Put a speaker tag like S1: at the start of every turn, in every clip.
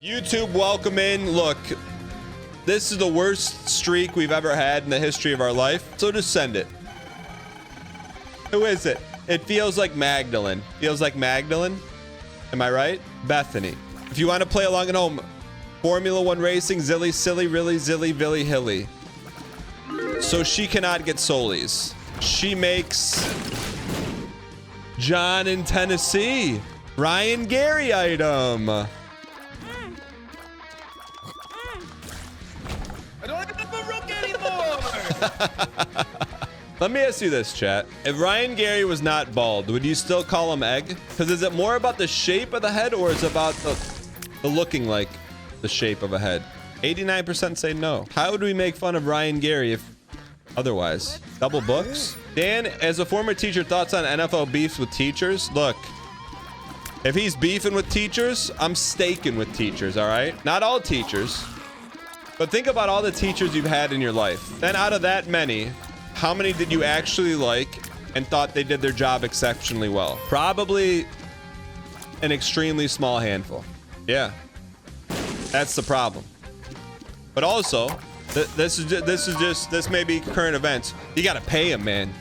S1: YouTube, welcome in. Look, this is the worst streak we've ever had in the history of our life, so just send it. Who is it? It feels like Magdalene. Feels like Magdalene. Am I right? Bethany. If you want to play along at home, Formula One racing, Zilly, Silly, Really, Zilly, Villy, Hilly. So she cannot get Solies. She makes John in Tennessee. Ryan Gary item.
S2: I don't have a rook anymore.
S1: Let me ask you this, chat. If Ryan Gary was not bald, would you still call him Egg? Because is it more about the shape of the head or is it about the looking like the shape of a head? 89% say no. How would we make fun of Ryan Gary if otherwise? Double books? Dan, as a former teacher, thoughts on NFL beefs with teachers? Look, if he's beefing with teachers, I'm staking with teachers, all right? Not all teachers, but think about all the teachers you've had in your life. Then out of that many, how many did you actually like and thought they did their job exceptionally well? Probably an extremely small handful. Yeah, that's the problem. But also, this may be current events. You gotta pay them, man.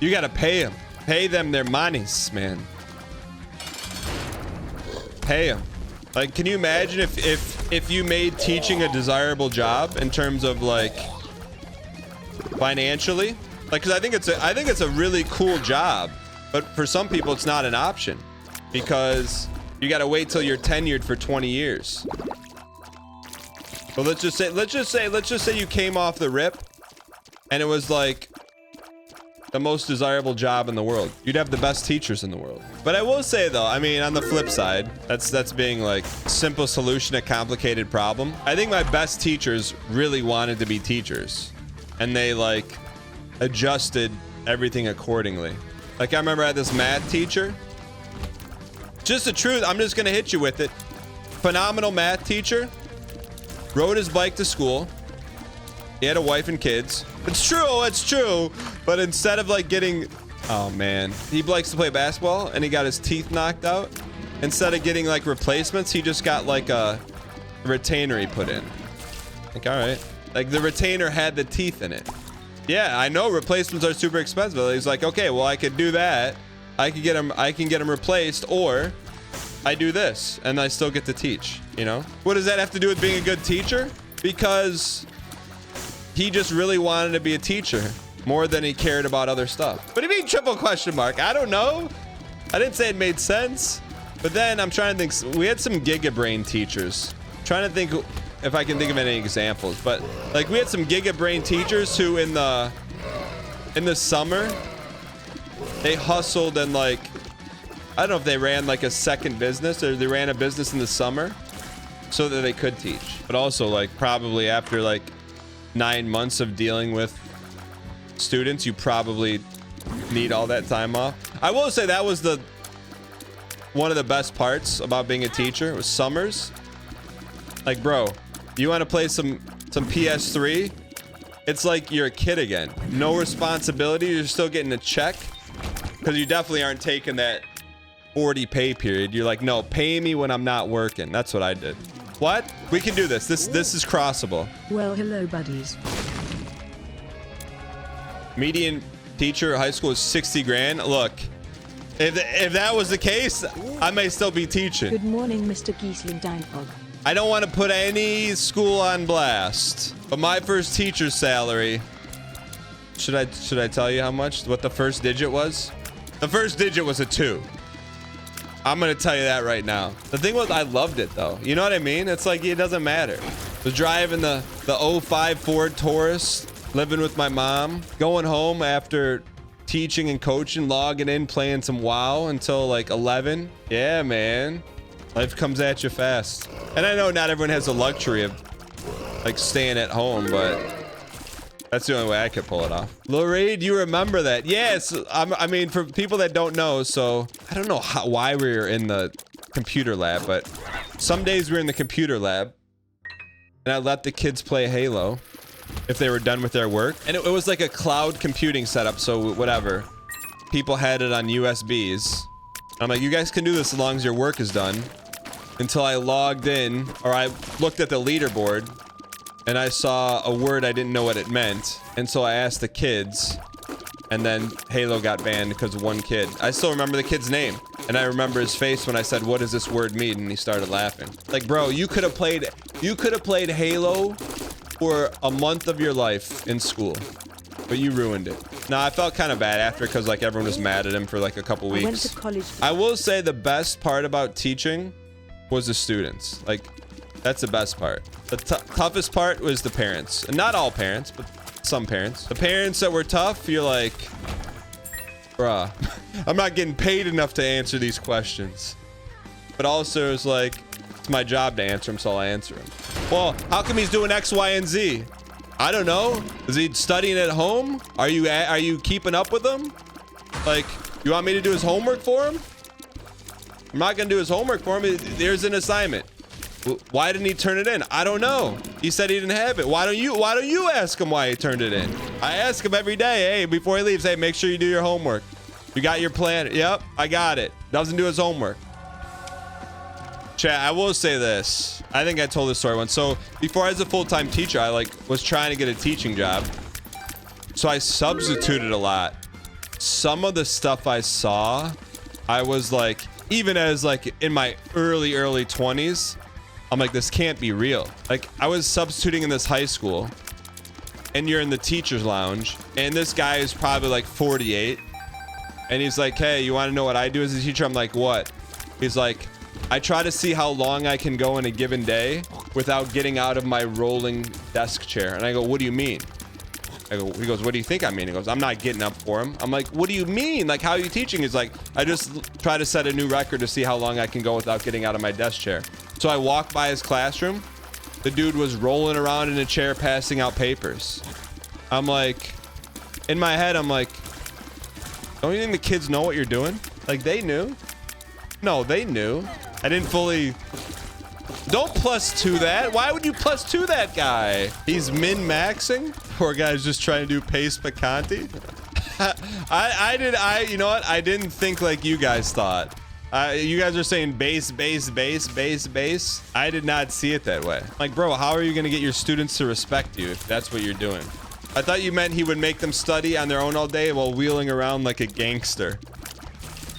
S1: You gotta pay them. Pay them their monies, man. Pay them. Like, can you imagine if you made teaching a desirable job in terms of like financially? Like, because I think it's a really cool job, but for some people it's not an option because you got to wait till you're tenured for 20 years. So let's just say you came off the rip and it was like the most desirable job in the world. You'd have the best teachers in the world. But I will say though, I mean, on the flip side, that's being like simple solution to complicated problem. I think my best teachers really wanted to be teachers and they like adjusted everything accordingly. Like I remember I had this math teacher. Just the truth, I'm just gonna hit you with it. Phenomenal math teacher. Rode his bike to school. He had a wife and kids. It's true. But instead of like getting, oh man, he likes to play basketball and he got his teeth knocked out. Instead of getting like replacements, he just got like a retainer he put in. Like, all right. Like the retainer had the teeth in it. Yeah, I know replacements are super expensive. He's like, okay, well I could do that. I can get him replaced, or I do this and I still get to teach, you know? What does that have to do with being a good teacher? Because he just really wanted to be a teacher more than he cared about other stuff. What do you mean triple question mark? I don't know. I didn't say it made sense. But then I'm trying to think, we had some gigabrain teachers. I'm trying to think if I can think of any examples, but like we had some gigabrain teachers who in the summer, they hustled and like, I don't know if they ran like a second business or they ran a business in the summer so that they could teach. But also like probably after like 9 months of dealing with students, you probably need all that time off. I will say that was one of the best parts about being a teacher was summers. Like, bro, you want to play some PS3? It's like you're a kid again. No responsibility. You're still getting a check because you definitely aren't taking that 40 pay period. You're like, no, pay me when I'm not working. That's what I did. What? We can do this. This is crossable.
S3: Well, hello, buddies.
S1: Median teacher at high school is 60 grand. Look, if that was the case, I may still be teaching.
S3: Good morning, Mr. Giesling Deinpog.
S1: I don't want to put any school on blast, but my first teacher's salary, should I tell you how much? What the first digit was? The first digit was a 2. I'm going to tell you that right now. The thing was, I loved it though. You know what I mean? It's like, it doesn't matter. Was driving the 05 Ford Taurus, living with my mom, going home after teaching and coaching, logging in, playing some WoW until like 11. Yeah, man. Life comes at you fast. And I know not everyone has the luxury of like staying at home, but that's the only way I could pull it off. Lorraine, do you remember that? Yes. I mean, for people that don't know, so I don't know why we were in the computer lab, but some days we were in the computer lab and I let the kids play Halo if they were done with their work. And it was like a cloud computing setup. So whatever, people had it on USBs. I'm like, you guys can do this as long as your work is done. until I logged in, or I looked at the leaderboard and I saw a word I didn't know what it meant. And so I asked the kids, and then Halo got banned because of one kid. I still remember the kid's name, and I remember his face when I said, "What does this word mean?" And he started laughing. Like, bro, you could have played Halo for a month of your life in school, but you ruined it. Nah, I felt kind of bad after because like everyone was mad at him for like a couple weeks.
S3: I went to college.
S1: I will say the best part about teaching was the students. Like, that's the best part. The toughest part was the parents. And not all parents, but some parents. The parents that were tough, you're like, bruh, I'm not getting paid enough to answer these questions. But also it's like, it's my job to answer them, so I'll answer them. Well, how come he's doing X, Y, and Z? I don't know. Is he studying at home? Are you keeping up with him? Like, you want me to do his homework for him? I'm not gonna do his homework for him. There's an assignment. Why didn't he turn it in? I don't know. He said he didn't have it. Why don't you ask him why he turned it in? I ask him every day, hey, before he leaves, hey, make sure you do your homework. You got your plan? Yep, I got it. Doesn't do his homework. Chat, I will say this. I think I told this story once. So before I was a full-time teacher, I was trying to get a teaching job. So I substituted a lot. Some of the stuff I saw, I was like, even as like in my early 20s, I'm like, this can't be real. Like, I was substituting in this high school, and you're in the teacher's lounge, and this guy is probably like 48, and he's like, hey, you want to know what I do as a teacher? I'm like, what? He's like, I try to see how long I can go in a given day without getting out of my rolling desk chair. And I go, what do you mean? He goes, what do you think I mean? He goes, I'm not getting up for him. I'm like, what do you mean? Like, how are you teaching? He's like, I just try to set a new record to see how long I can go without getting out of my desk chair. So I walked by his classroom. The dude was rolling around in a chair, passing out papers. I'm like, in my head, I'm like, don't you think the kids know what you're doing? Like, they knew. No, they knew. I didn't fully... Don't +2 that. Why would you +2 that guy? He's min-maxing. Poor guy's just trying to do paste picante. You know what? I didn't think like you guys thought. You guys are saying base. I did not see it that way. Like, bro, how are you going to get your students to respect you if that's what you're doing? I thought you meant he would make them study on their own all day while wheeling around like a gangster.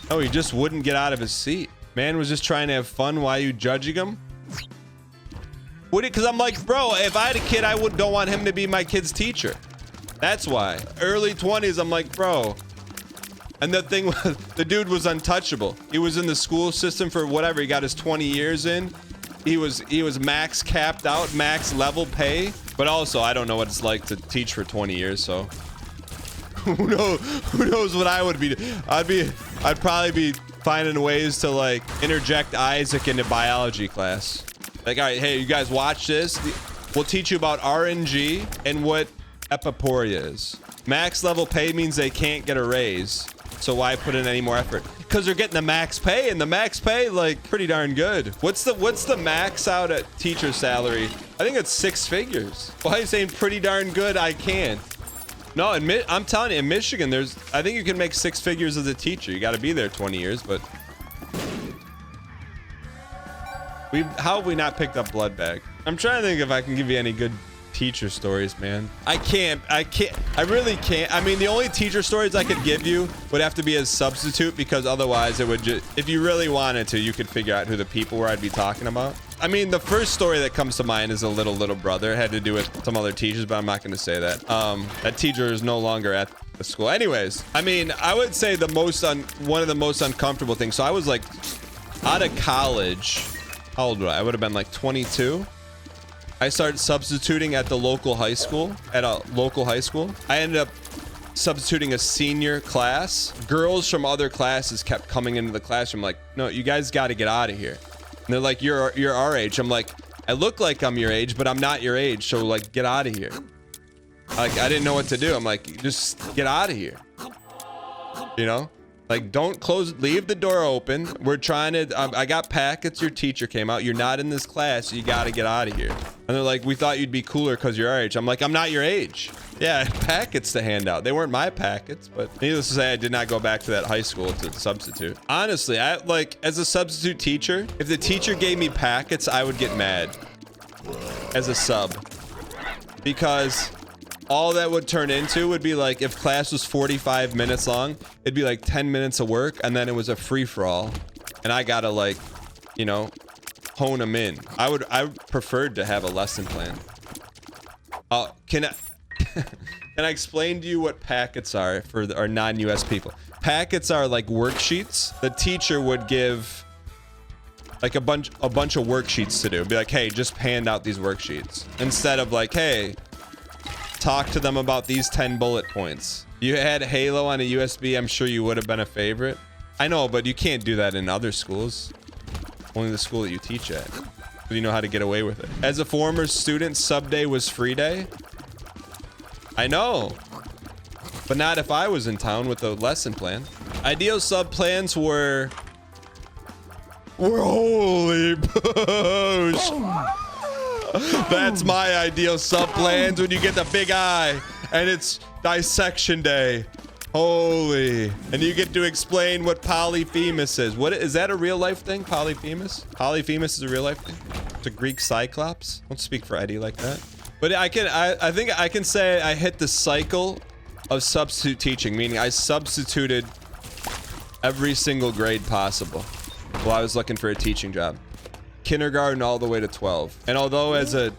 S1: Oh, he just wouldn't get out of his seat. Man was just trying to have fun. Why are you judging him? Because I'm like, bro, if I had a kid, I don't want him to be my kid's teacher. That's why. Early 20s, I'm like, bro. And the thing was, the dude was untouchable. He was in the school system for whatever. He got his 20 years in. He was max capped out, max level pay. But also, I don't know what it's like to teach for 20 years, so. Who knows what I would be. I'd probably be finding ways to like interject Isaac into biology class. Like, all right, hey, you guys watch this. We'll teach you about RNG and what epiporia is. Max level pay means they can't get a raise. So why put in any more effort? Because they're getting the max pay, and the max pay, like, pretty darn good. What's the max out at teacher salary? I think it's 6 figures. Why are you saying pretty darn good? I can't. No, I'm telling you, in Michigan, I think you can make 6 figures as a teacher. You got to be there 20 years, but how have we not picked up blood bag? I'm trying to think if I can give you any good teacher stories, man. I really can't. I mean, the only teacher stories I could give you would have to be as substitute, because otherwise it would just, if you really wanted to, you could figure out who the people were I'd be talking about. I mean, the first story that comes to mind is a little brother. It had to do with some other teachers, but I'm not going to say that. That teacher is no longer at the school. Anyways, I mean, I would say one of the most uncomfortable things. So I was like out of college. How old was I? I would have been like 22. I started substituting at a local high school. I ended up substituting a senior class. Girls from other classes kept coming into the classroom like, no, you guys got to get out of here. And they're like, you're our age. I'm like, I look like I'm your age, but I'm not your age. So like, get out of here. Like, I didn't know what to do. I'm like, just get out of here. You know? Like, don't close, leave the door open. We're trying to, I got packets. Your teacher came out. You're not in this class. So you got to get out of here. And they're like, we thought you'd be cooler because you're our age. I'm like, I'm not your age. Yeah, I had packets to hand out. They weren't my packets, but needless to say, I did not go back to that high school to substitute. Honestly, I like, as a substitute teacher, if the teacher gave me packets, I would get mad as a sub, because all that would turn into would be like, if class was 45 minutes long, it'd be like 10 minutes of work, and then it was a free-for-all, and I gotta, like, you know, hone them in. I preferred to have a lesson plan. Can I explain to you what packets are for our non-US people? Packets are like worksheets. The teacher would give like a bunch of worksheets to do. Be like, hey, just hand out these worksheets, instead of like, hey, talk to them about these 10 bullet points. You had Halo on a USB, I'm sure you would have been a favorite. I know, but you can't do that in other schools. Only the school that you teach at. So you know how to get away with it. As a former student, sub day was free day. I know, but not if I was in town with a lesson plan. Ideal sub plans were holy push. That's my ideal sub plans, when you get the big eye and it's dissection day. Holy. And you get to explain what Polyphemus is. What is that, a real life thing? Polyphemus? Polyphemus is a real life thing? It's a Greek cyclops? Don't speak for Eddie like that. But I think I can say I hit the cycle of substitute teaching, meaning I substituted every single grade possible while I was looking for a teaching job. Kindergarten all the way to 12. And although as a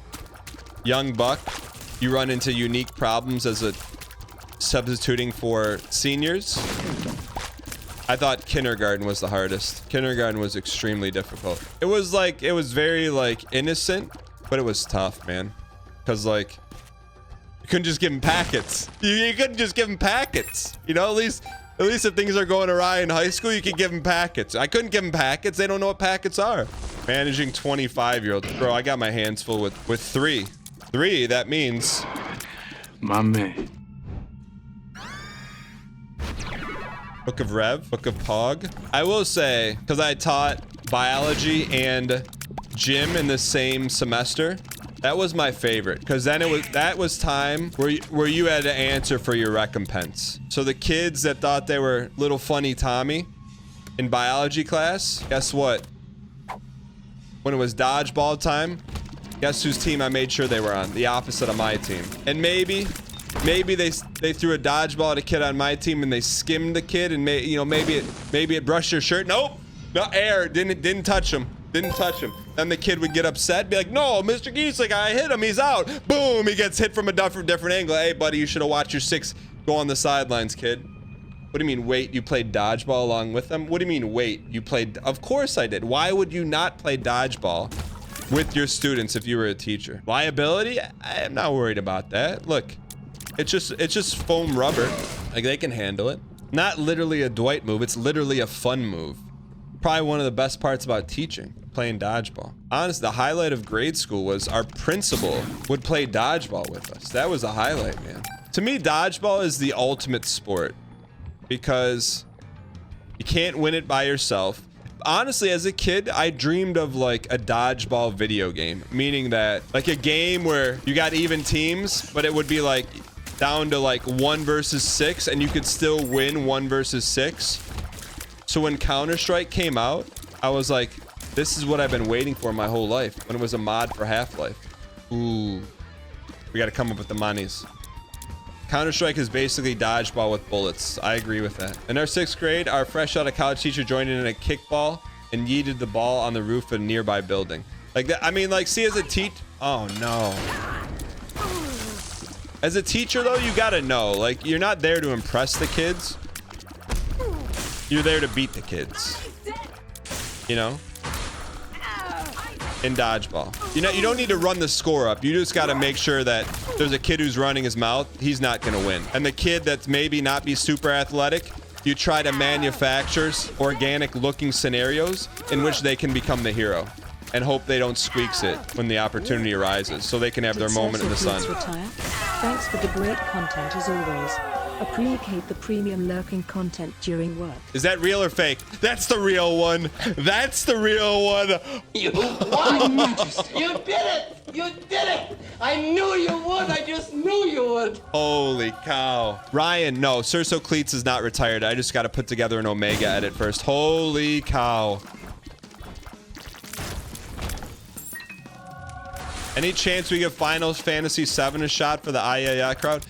S1: young buck, you run into unique problems as a substituting for seniors, I thought kindergarten was the hardest. Kindergarten was extremely difficult. It was very like innocent, but it was tough, man. Cause like, you couldn't just give them packets. You couldn't just give them packets. You know, at least if things are going awry in high school, you could give them packets. I couldn't give them packets. They don't know what packets are. Managing 25-year-olds. Bro, I got my hands full with 3. 3, that means...
S4: My man.
S1: Book of Rev, Book of Pog. I will say, because I taught biology and gym in the same semester, that was my favorite, because then that was time where you had to answer for your recompense. So the kids that thought they were little funny Tommy in biology class, guess what? When it was dodgeball time, guess whose team I made sure they were on? The opposite of my team. And maybe they threw a dodgeball at a kid on my team and they skimmed the kid, and maybe it brushed your shirt. Nope, no air, didn't touch him. Didn't touch him. Then the kid would get upset, be like, no, Mr. Giesling, I hit him, he's out. Boom, he gets hit from a different angle. Hey, buddy, you should have watched your 6 go on the sidelines, kid. What do you mean, wait, you played dodgeball along with them? What do you mean, wait, you played? Of course I did. Why would you not play dodgeball with your students if you were a teacher? Liability? I'm not worried about that. Look, it's just foam rubber. Like, they can handle it. Not literally a Dwight move, it's literally a fun move. Probably one of the best parts about teaching, playing dodgeball. Honestly, the highlight of grade school was our principal would play dodgeball with us. That was a highlight, man. To me, dodgeball is the ultimate sport because you can't win it by yourself. Honestly, as a kid, I dreamed of like a dodgeball video game, meaning that like a game where you got even teams, but it would be like down to like 1 versus 6, and you could still win 1 versus 6. So when Counter-Strike came out, I was like, this is what I've been waiting for my whole life, when it was a mod for Half-Life. Ooh, we got to come up with the monies. Counter-Strike is basically dodgeball with bullets. I agree with that. In our 6th grade, our fresh out of college teacher joined in a kickball and yeeted the ball on the roof of a nearby building. Like that, I mean, like, see, as a oh no. As a teacher though, you gotta know, like, you're not there to impress the kids. You're there to beat the kids. You know? In dodgeball. You don't need to run the score up. You just got to make sure that there's a kid who's running his mouth. He's not going to win. And the kid that's maybe not be super athletic, you try to manufacture organic looking scenarios in which they can become the hero and hope they don't squeaks it when the opportunity arises so they can have their moment in the sun.
S3: Thanks for the great content as always. Appreciate the premium lurking content during work.
S1: Is that real or fake? That's the real one. That's the real one.
S2: You won! You did it! You did it! I knew you would! I just knew you would!
S1: Holy cow. Ryan, no, Cerso Cleats is not retired. I just got to put together an Omega edit first. Holy cow. Any chance we give Final Fantasy VII a shot for the IAI crowd?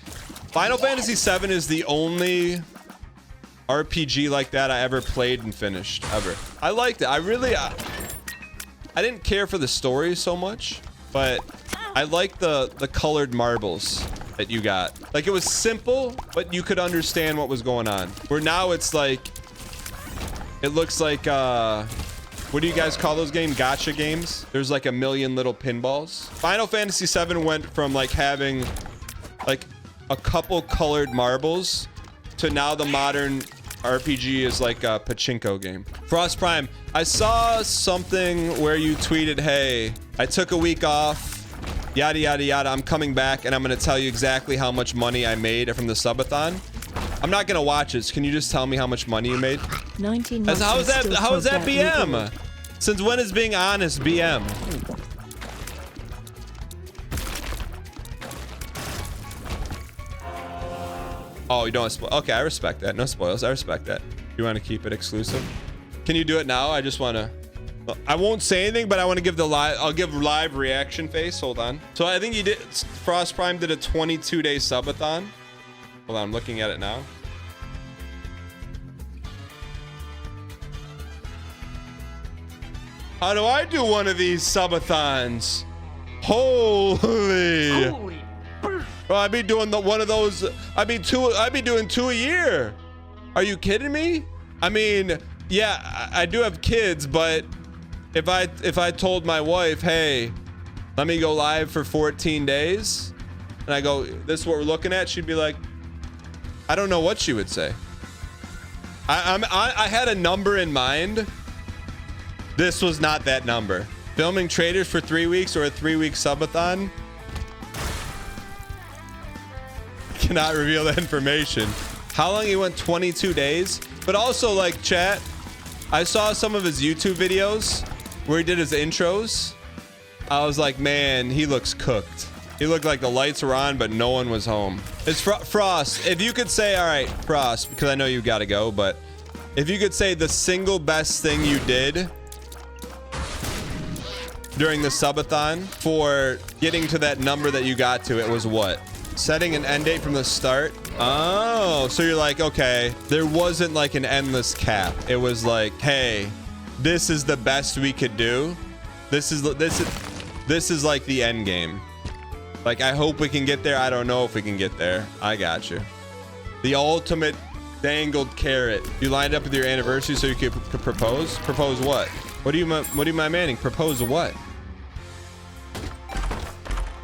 S1: Final Fantasy VII is the only RPG like that I ever played and finished, ever. I liked it. I didn't care for the story so much, but I liked the colored marbles that you got. Like, it was simple, but you could understand what was going on. Where now it's like, it looks like, what do you guys call those games? Gacha games? There's like a million little pinballs. Final Fantasy VII went from like having like a couple colored marbles to now the modern RPG is like a pachinko game. Frost Prime, I saw something where you tweeted, hey, I took a week off, yada, yada, yada. I'm coming back and I'm going to tell you exactly how much money I made from the subathon. I'm not going to watch this. Can you just tell me how much money you made?
S3: 19
S1: How is that BM? Since when is being honest BM? Oh, you don't spoil. Okay, I respect that. No spoils. I respect that. You want to keep it exclusive? Can you do it now? I just want to. I won't say anything, but I want to give the live. I'll give live reaction face. Hold on. So I think you did. Frost Prime did a 22-day subathon. Hold on, I'm looking at it now. How do I do one of these subathons? Holy. Well, I'd be doing one of those. I'd be doing 2 a year. Are you kidding me? I mean, yeah, I do have kids, but if I told my wife, hey, let me go live for 14 days, and I go, this is what we're looking at, she'd be like, I don't know what she would say. I had a number in mind. This was not that number. Filming traders for 3 weeks or a 3-week subathon. Cannot reveal that information. How long he went? 22 days. But also, like, chat, I saw some of his YouTube videos where he did his intros. I was like, man, he looks cooked. He looked like the lights were on, but no one was home. It's Frost. If you could say, all right, Frost, because I know you got to go, but if you could say the single best thing you did during the subathon for getting to that number that you got to, it was what? Setting an end date from the start. Oh, so you're like, okay, there wasn't like an endless cap. It was like, hey, this is the best we could do. This is like the end game. Like, I hope we can get there. I don't know if we can get there. I got you. The ultimate dangled carrot. You lined up with your anniversary so you could propose. Propose what? What do you mind manning? Propose what?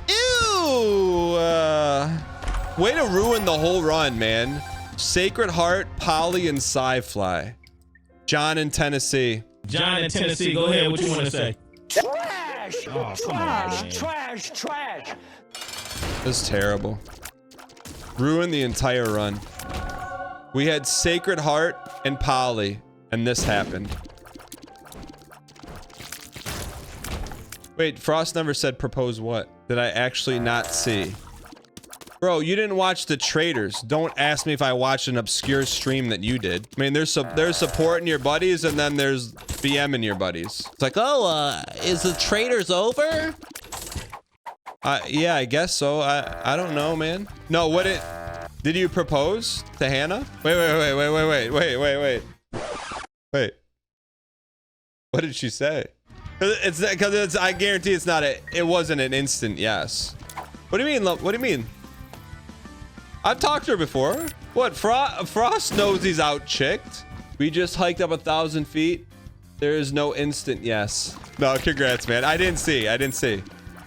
S1: Ew! Way to ruin the whole run, man. Sacred Heart, Polly, and Sci-Fly. John in Tennessee.
S5: John in Tennessee, go ahead. What you want to say?
S2: Trash!
S5: Oh, come on, man.
S2: Trash! Trash!
S1: This is terrible. Ruined the entire run. We had Sacred Heart and Polly, and this happened. Wait, Frost never said propose what? Did I actually not see? Bro, you didn't watch the traders. Don't ask me if I watched an obscure stream that you did. I mean, there's support in your buddies, and then there's BM in your buddies. It's like, oh, is the traders over? Yeah, I guess so. I don't know, man. No, did you propose to Hannah? Wait. What did she say? Because I guarantee it's not it wasn't an instant yes. What do you mean, love? What do you mean? I've talked to her before. What? Frost knows he's out chicked. We just hiked up 1,000 feet. There is no instant yes. No, congrats, man. I didn't see.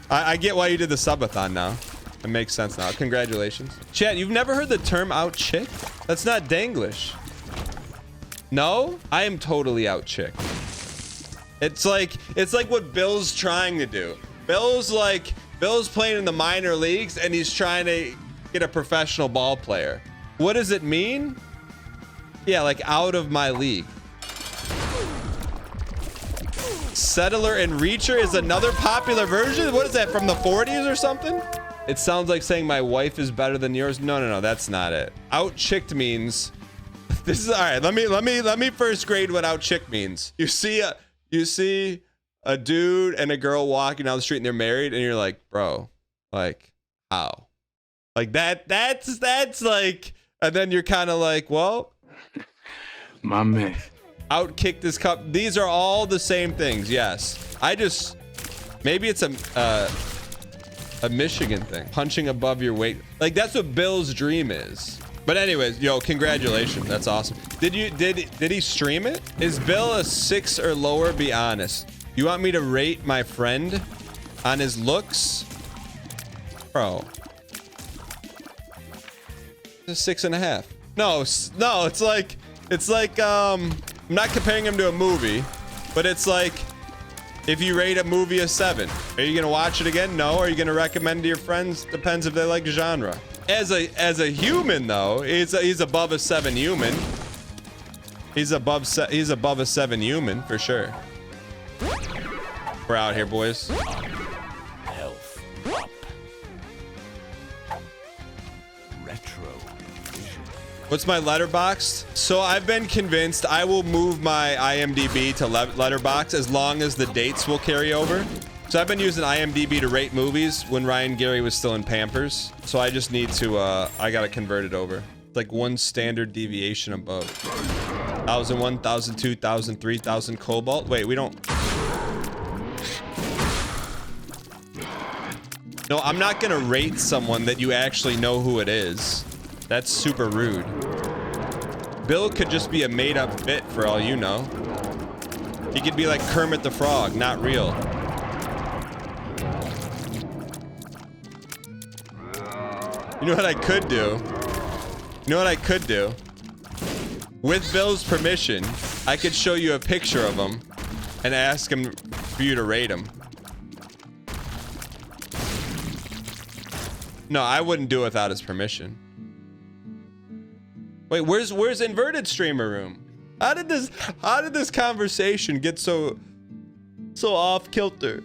S1: I get why you did the subathon now. It makes sense now. Congratulations. Chat, you've never heard the term out chicked? That's not Danglish. No? I am totally out chicked. It's like what Bill's trying to do. Bill's playing in the minor leagues and he's trying to get a professional ball player. What does it mean? Yeah, like out of my league. Settler and Reacher is another popular version? What is that, from the 40s or something? It sounds like saying my wife is better than yours. No, that's not it. Out-chicked means... This is... All right, let me first grade what out-chick means. You see a dude and a girl walking down the street and they're married and you're like, bro, like, how? Like, that's like... And then you're kind of like, well...
S4: My man.
S1: Outkick this cup. These are all the same things. Yes. I just, maybe it's a Michigan thing. Punching above your weight. Like that's what Bill's dream is. But anyways, yo, congratulations. That's awesome. Did he stream it? Is Bill a 6 or lower? Be honest. You want me to rate my friend on his looks? Bro. It's a 6.5. No, it's like, I'm not comparing him to a movie, but it's like if you rate a movie a 7, are you gonna watch it again? No. Are you gonna recommend to your friends? Depends if they like genre. As a human though, he's above a 7 human. He's above a 7 human for sure. We're out here, boys.
S6: Health up. Retro.
S1: What's my letterbox? So I've been convinced I will move my IMDb to letterbox as long as the dates will carry over. So I've been using IMDb to rate movies when Ryan Gary was still in Pampers. So I just need to, I gotta convert it over. It's like one standard deviation above. 1001, 1002, 1003, 1000 Cobalt. Wait, we don't. No, I'm not gonna rate someone that you actually know who it is. That's super rude. Bill could just be a made-up bit for all you know. He could be like Kermit the Frog, not real. You know what I could do? You know what I could do? With Bill's permission, I could show you a picture of him and ask him for you to rate him. No, I wouldn't do it without his permission. Wait, where's inverted streamer room? How did this conversation get so off kilter?